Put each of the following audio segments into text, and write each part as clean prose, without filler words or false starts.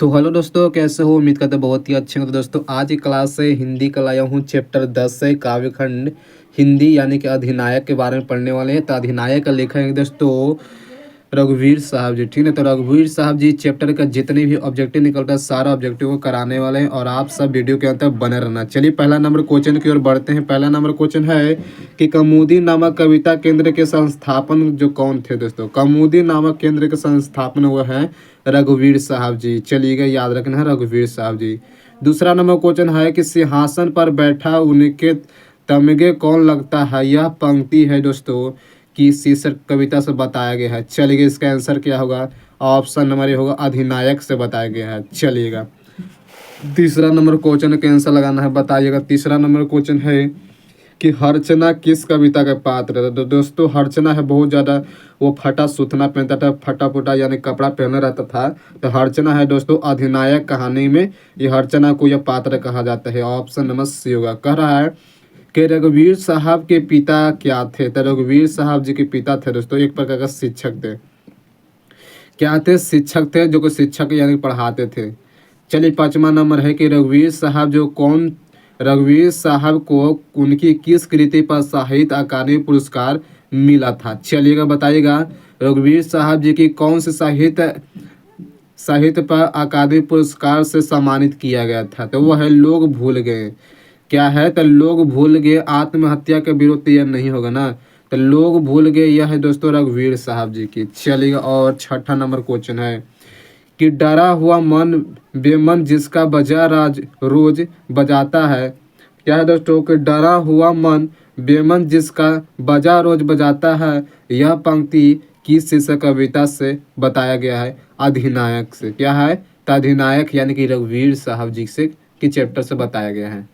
तो हेलो दोस्तों, कैसे हो? उम्मीद करते बहुत ही अच्छे हो। तो दोस्तों आज की क्लास से हिंदी का लाया हूँ चैप्टर 10 से काव्यखंड हिंदी यानी कि अधिनायक के बारे में पढ़ने वाले हैं। तो अधिनायक का लेखक है दोस्तों रघुवीर साहब जी, ठीक है। तो रघुवीर साहब जी चैप्टर का जितने भी ऑब्जेक्टिव निकलता है सारा ऑब्जेक्टिव को कराने वाले हैं और आप सब वीडियो के अंदर बने रहना। चलिए पहला नंबर क्वेश्चन की ओर बढ़ते हैं। पहला नंबर क्वेश्चन है कि कौमुदी नामक कविता केंद्र के संस्थापन जो कौन थे दोस्तों? कौमुदी नामक केंद्र के संस्थापन हुए हैं रघुवीर साहब जी। चलिएगा, याद रखना है रघुवीर साहब जी। दूसरा नंबर क्वेश्चन है कि सिंहासन पर बैठा उनके तमगे कौन लगता है? यह पंक्ति है दोस्तों कि शीर्षक कविता से बताया गया है। चलिए इसका आंसर क्या होगा? ऑप्शन नंबर ए होगा, अधिनायक से बताया गया है। चलिएगा तीसरा नंबर क्वेश्चन का आंसर लगाना है, बताइएगा। तीसरा नंबर क्वेश्चन है कि हर्चना किस कविता का पात्र है? तो दोस्तों हर्चना है बहुत ज़्यादा वो फटा सुथना पहनता था, फटा फुटा यानी कपड़ा पहने रहता था। तो हर्चना है दोस्तों अधिनायक कहानी में ये हर्चना को यह पात्र कहा जाता है। ऑप्शन नंबर सी होगा। कह रहा है कि रघुवीर साहब के पिता क्या थे? तो रघुवीर साहब जी के पिता थे दोस्तों एक प्रकार का शिक्षक थे। क्या थे? शिक्षक थे, जो कि शिक्षक यानी पढ़ाते थे। चलिए पांचवा नंबर है कि रघुवीर साहब को उनकी किस कृति पर साहित्य अकादमी पुरस्कार मिला था? चलिएगा बताइएगा रघुवीर साहब जी की कौन से साहित्य पर अकादमी पुरस्कार से सम्मानित किया गया था? तो वह है लोग भूल गए। क्या है? तो लोग भूल गए आत्महत्या के विरोध। तो यह नहीं होगा ना, तो लोग भूल गए यह है दोस्तों रघुवीर साहब जी की। चलिएगा और छठा नंबर क्वेश्चन है कि डरा हुआ मन बेमन जिसका बजा राज रोज बजाता है। क्या है दोस्तों? कि डरा हुआ मन बेमन जिसका बजा रोज बजाता है। यह पंक्ति किस शीर्षक कविता से बताया गया है? अधिनायक से। क्या है? तो अधिनायक यानी कि रघुवीर साहब जी से के चैप्टर से बताया गया है।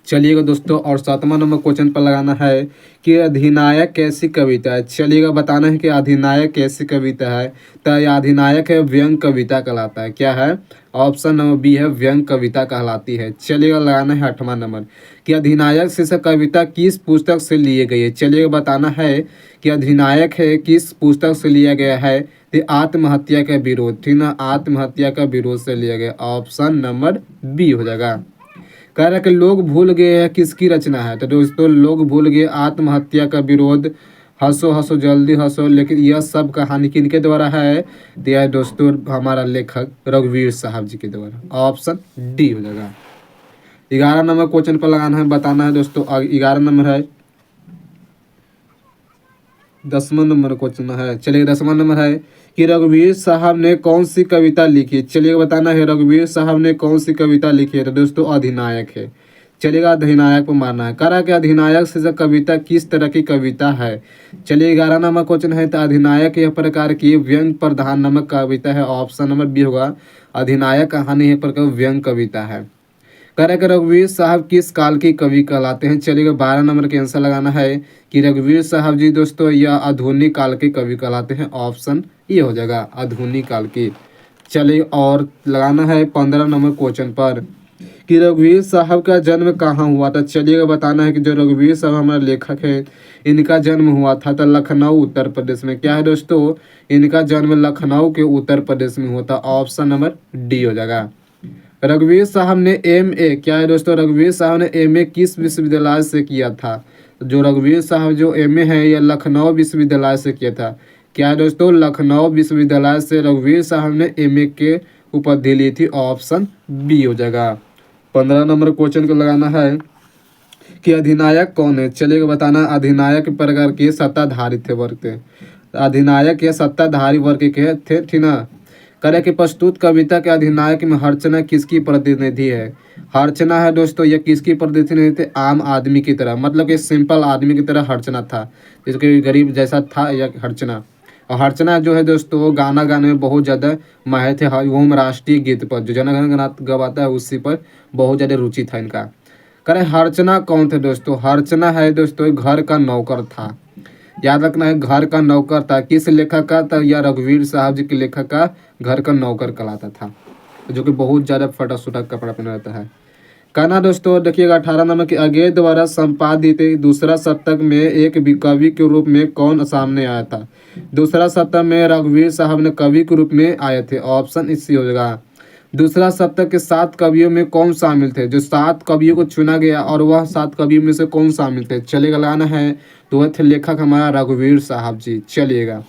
चलिएगा दोस्तों और सातवां नंबर क्वेश्चन पर लगाना है कि अधिनायक कैसी कविता है? चलिएगा बताना है कि अधिनायक कैसी कविता है। तो यह अधिनायक है व्यंग कविता कहलाता है। क्या है? ऑप्शन नंबर बी है, व्यंग कविता कहलाती है। चलिएगा लगाना है आठवां नंबर कि अधिनायक शीर्षक कविता किस पुस्तक से लिए गई है? चलिएगा बताना है कि अधिनायक है किस पुस्तक से लिया गया है? तो आत्महत्या का विरोध, ठीक ना, आत्महत्या का विरोध से लिया गया। ऑप्शन नंबर बी हो जाएगा। कह रहा है कि लोग भूल गए हैं किसकी रचना है? तो दोस्तों लोग भूल गए आत्महत्या का विरोध, हंसो हंसो जल्दी हंसो। लेकिन यह सब कहानी किनके द्वारा है? तो यह दोस्तों हमारा लेखक रघुवीर साहब जी के द्वारा। ऑप्शन डी हो जाएगा। 11 नंबर क्वेश्चन पर लगाना है, बताना है दोस्तों। 11 नंबर है, 10वां नंबर क्वेश्चन है। चलिए 10वां नंबर है कि रघुवीर साहब ने कौन सी कविता लिखी? चलिए बताना है रघुवीर साहब ने कौन सी कविता लिखी है? तो दोस्तों अधिनायक है। चलिएगा अधिनायक पर मारना है। कह रहा कि अधिनायक से कविता किस तरह की कविता है? चलिए 11 नंबर क्वेश्चन है तो अधिनायक यह प्रकार की व्यंग प्रधान नामक कविता है। ऑप्शन नंबर बी होगा, अधिनायक कहानी है प्रकार व्यंग कविता है। कह रहे कि रघुवीर साहब किस काल के कवि कहलाते हैं? चलिएगा 12 नंबर के आंसर लगाना है कि रघुवीर साहब जी दोस्तों यह आधुनिक काल के कवि कहलाते हैं। ऑप्शन ये हो जाएगा, आधुनिक काल की। चलिए और लगाना है 15 नंबर क्वेश्चन पर कि रघुवीर साहब का जन्म कहाँ हुआ था? चलिएगा बताना है कि जो रघुवीर साहब हमारा लेखक है इनका जन्म हुआ था तो लखनऊ उत्तर प्रदेश में। क्या है दोस्तों? इनका जन्म लखनऊ के उत्तर प्रदेश में हुआ था। ऑप्शन नंबर डी हो जाएगा। रघुवीर साहब ने MA, क्या है दोस्तों? रघुवीर साहब ने MA किस विश्वविद्यालय से किया था? जो रघुवीर साहब जो MA है यह लखनऊ विश्वविद्यालय से किया था। क्या है दोस्तों? लखनऊ विश्वविद्यालय से रघुवीर साहब ने MA के उपाधि ली थी। ऑप्शन बी हो जाएगा। 15 नंबर क्वेश्चन को लगाना है कि अधिनायक कौन है? चलिएगा बताना अधिनायक प्रकार के सत्ताधारी थे वर्ग थे। अधिनायक या सत्ताधारी वर्ग के थे, ठीक ना। करे कि प्रस्तुत कविता के अधिनायक में हर्चना किसकी प्रतिनिधि है? हर्चना है दोस्तों यह किसकी प्रतिनिधि थे? आम आदमी की तरह, मतलब कि सिंपल आदमी की तरह हर्चना था, जिसके गरीब जैसा था यह हर्चना। और हर्चना जो है दोस्तों वो गाना गाने में बहुत ज़्यादा माहिर थे। ओम राष्ट्रीय गीत पर जो जनगण गण गवाता है उसी पर बहुत ज़्यादा रुचि था इनका। करें हर्चना कौन थे दोस्तों? हर्चना है दोस्तों घर का नौकर था। याद रखना है घर का नौकर था। किस लेखक का था? या रघुवीर साहब जी के लेखक का घर का नौकर कहलाता था, जो कि बहुत ज़्यादा फटा सुटा कपड़ा पहना रहता है। कहना दोस्तों देखिएगा 18 नंबर के अज्ञे द्वारा संपादित दूसरा शतक में एक कवि के रूप में कौन सामने आया था। दूसरा शतक में रघुवीर साहब ने कवि के रूप में आए थे। ऑप्शन इसी हो जाएगा। दूसरा शतक के 7 कवियों में कौन शामिल थे। जो 7 कवियों को चुना गया और वह 7 कवियों में से कौन शामिल थे। चलिएगा लगाना है तो वह थे लेखक हमारा रघुवीर साहब जी। चलिएगा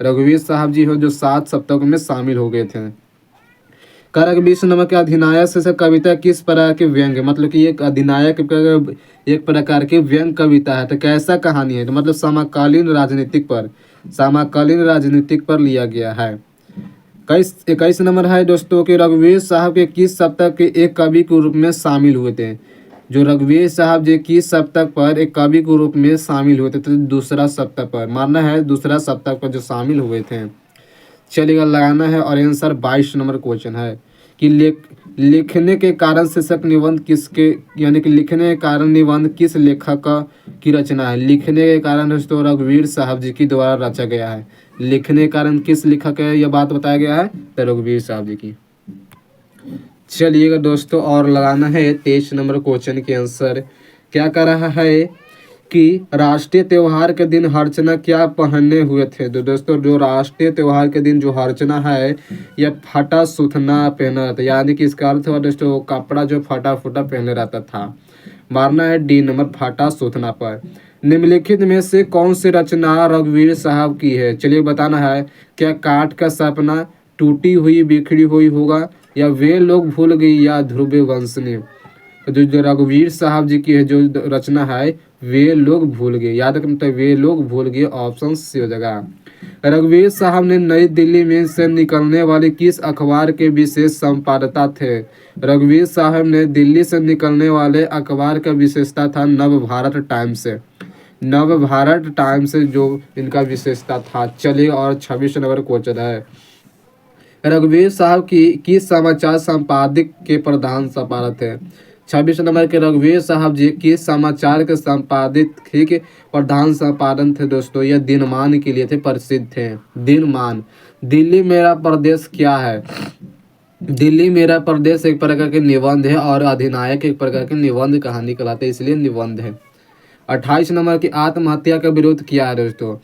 रघुवीर साहब जी हो जो 7 शतक में शामिल हो गए थे। कारक 20 नंबर के अधिनायक से कविता किस प्रकार के व्यंग्य, मतलब कि एक अधिनायक एक प्रकार की व्यंग कविता है। तो कैसा कहानी है, तो मतलब समकालीन राजनीतिक पर लिया गया है। 21 नंबर है दोस्तों कि रघुवीर साहब के किस शतक के एक कवि के रूप में शामिल हुए थे। जो रघुवीर साहब जी किस शतक पर एक कवि के रूप में शामिल हुए थे। तो दूसरा शतक पर, मानना है दूसरा शतक पर जो शामिल हुए थे। चलिएगा लगाना है और आंसर 22 नंबर क्वेश्चन है कि लिखने के कारण शीर्षक निबंध किसके, यानी कि लिखने के कारण निबंध किस लेखक की रचना है। लिखने के कारण दोस्तों रघुवीर साहब जी की द्वारा रचा गया है। लिखने के कारण किस लेखक है यह बात बताया गया है, तो रघुवीर साहब जी की। चलिएगा दोस्तों और लगाना है 23 नंबर क्वेश्चन के आंसर क्या कर रहा है कि राष्ट्रीय त्योहार के दिन अर्चना क्या पहने हुए थे। तो दोस्तों जो राष्ट्रीय त्योहार के दिन जो अर्चना है यह फटा सुथना पहना रहता है, यानी कि इसका अर्थ हुआ दोस्तों कपड़ा जो फटा फुटा पहने रहता था। मारना है डी नंबर फटा सुथना पर। निम्नलिखित में से कौन सी रचना रघुवीर साहब की है। चलिए बताना है क्या काठ का सपना, टूटी हुई बिखरी हुई होगा, या वे लोग भूल गई, या ध्रुव वंशनी। जो रघुवीर साहब जी की है जो रचना है वे लोग भूल गए, याद रखना तो वे लोग भूल गए। ऑप्शन सी हो जाएगा। रघुवीर साहब ने नई दिल्ली में से निकलने वाले किस अखबार के विशेष संपादकता थे। रघुवीर साहब ने दिल्ली से निकलने वाले अखबार का विशेषता था नव भारत टाइम्स से। नव भारत टाइम्स से जो इनका विशेषता था। चलिए और 26 नंबर क्वेश्चन है रघुवीर साहब की समाचार संपादक के प्रधान संपादक थे। 26 नंबर के रघुवीर साहब जी की समाचार के संपादित के प्रधान संपादन थे दोस्तों। यह दिनमान के लिए थे, प्रसिद्ध थे। दिनमान। दिल्ली मेरा प्रदेश क्या है। दिल्ली मेरा प्रदेश एक प्रकार के निबंध है और अधिनायक एक प्रकार के निबंध कहानी कहलाते हैं, इसलिए निबंध है। 28 नंबर की आत्महत्या का विरोध क्या है दोस्तों।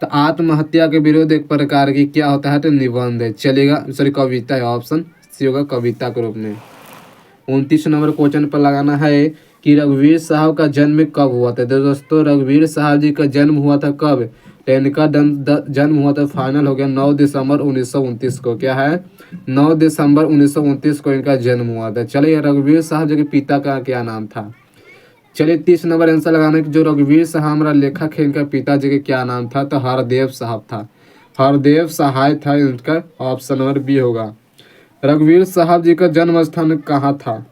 तो आत्महत्या के विरोध एक प्रकार की क्या होता है, तो निबंध है। चलेगा सॉरी कविता है। ऑप्शन सी होगा कविता के रूप में। 29 नंबर क्वेश्चन पर लगाना है कि रघुवीर साहब का जन्म कब हुआ था। दोस्तों रघुवीर साहब जी का जन्म हुआ था कब, तो इनका जन्म हुआ था, फाइनल हो गया 9 दिसंबर 1929 को। क्या है 9 दिसंबर 1929 को इनका जन्म हुआ था। चलिए रघुवीर साहब जी के पिता का क्या नाम था। चलिए 30 नंबर आंसर लगाना कि जो रघुवीर साहब हमारा लेखक है इनका पिताजी का क्या नाम था, तो हरदेव साहब था। हरदेव सहाय था इनका। ऑप्शन नंबर बी होगा। रघुवीर साहब जी का जन्म स्थान कहाँ था।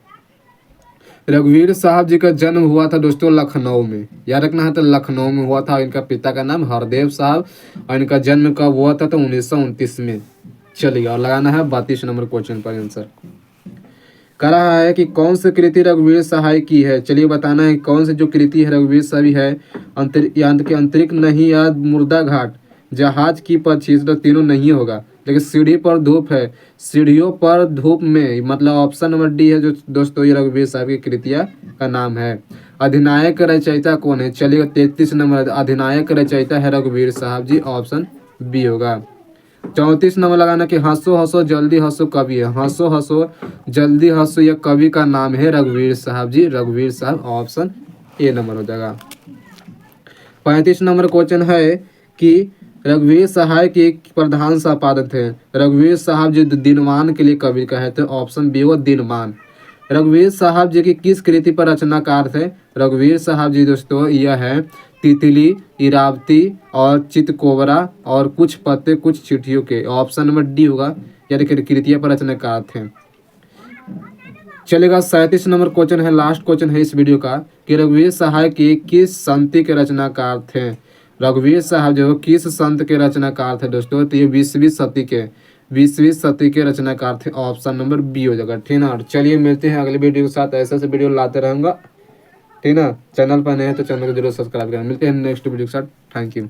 रघुवीर साहब जी का जन्म हुआ था दोस्तों लखनऊ में, याद रखना है। तो लखनऊ में हुआ था। इनका पिता का नाम हरदेव साहब और इनका जन्म कब हुआ था, तो 1929 में। चलिए और लगाना है 32 नंबर क्वेश्चन पर आंसर कर रहा है कि कौन सी कृति रघुवीर साहब की है। चलिए बताना है कौन सी जो कृति है रघुवीर साहब है। अंतरिक्ष नहीं या मुर्दा घाट, जहाज की पक्षी, तो तीनों नहीं होगा। लेकिन सीढ़ी पर धूप है, सीढ़ियों पर धूप में, मतलब ऑप्शन नंबर डी है जो दोस्तों ये रघुवीर साहब की कृतियाँ का नाम है। अधिनायक रचयिता कौन है। चलिए 33 नंबर अधिनायक रचयिता है रघुवीर साहब जी। ऑप्शन बी होगा। 34 नंबर लगाना कि हंसो हंसो जल्दी हंसो कवि है। हंसो हंसो जल्दी हंसो यह कवि का नाम है रघुवीर साहब जी। रघुवीर साहब ऑप्शन ए नंबर हो जाएगा। 35 नंबर क्वेश्चन है कि रघुवीर साहब के प्रधान संपादक थे। रघुवीर साहब जी दिनमान के लिए कवि का है, तो ऑप्शन बी हो दिनमान। रघुवीर साहब जी की किस कृति पर रचनाकार थे। रघुवीर साहब जी दोस्तों यह है तितली, इरावती और चितकोबरा और कुछ पत्ते कुछ चिट्ठियों के। ऑप्शन नंबर डी होगा, यानी कि कृतियां पर रचनाकार थे। चलेगा 37 नंबर क्वेश्चन है, लास्ट क्वेश्चन है इस वीडियो का कि रघुवीर साहब के किस संत के रचनाकार थे। रघुवीर साहब जो किस संत के रचनाकार थे दोस्तों, तो ये 20वीं सदी के रचनाकार थे। ऑप्शन नंबर बी हो जाएगा। ठीक ना। चलिए मिलते हैं अगले वीडियो के साथ, ऐसे वीडियो लाते रहूँगा। ठीक ना। चैनल पर नए हैं तो चैनल को जरूर सब्सक्राइब करें। मिलते हैं नेक्स्ट वीडियो के साथ। Thank you.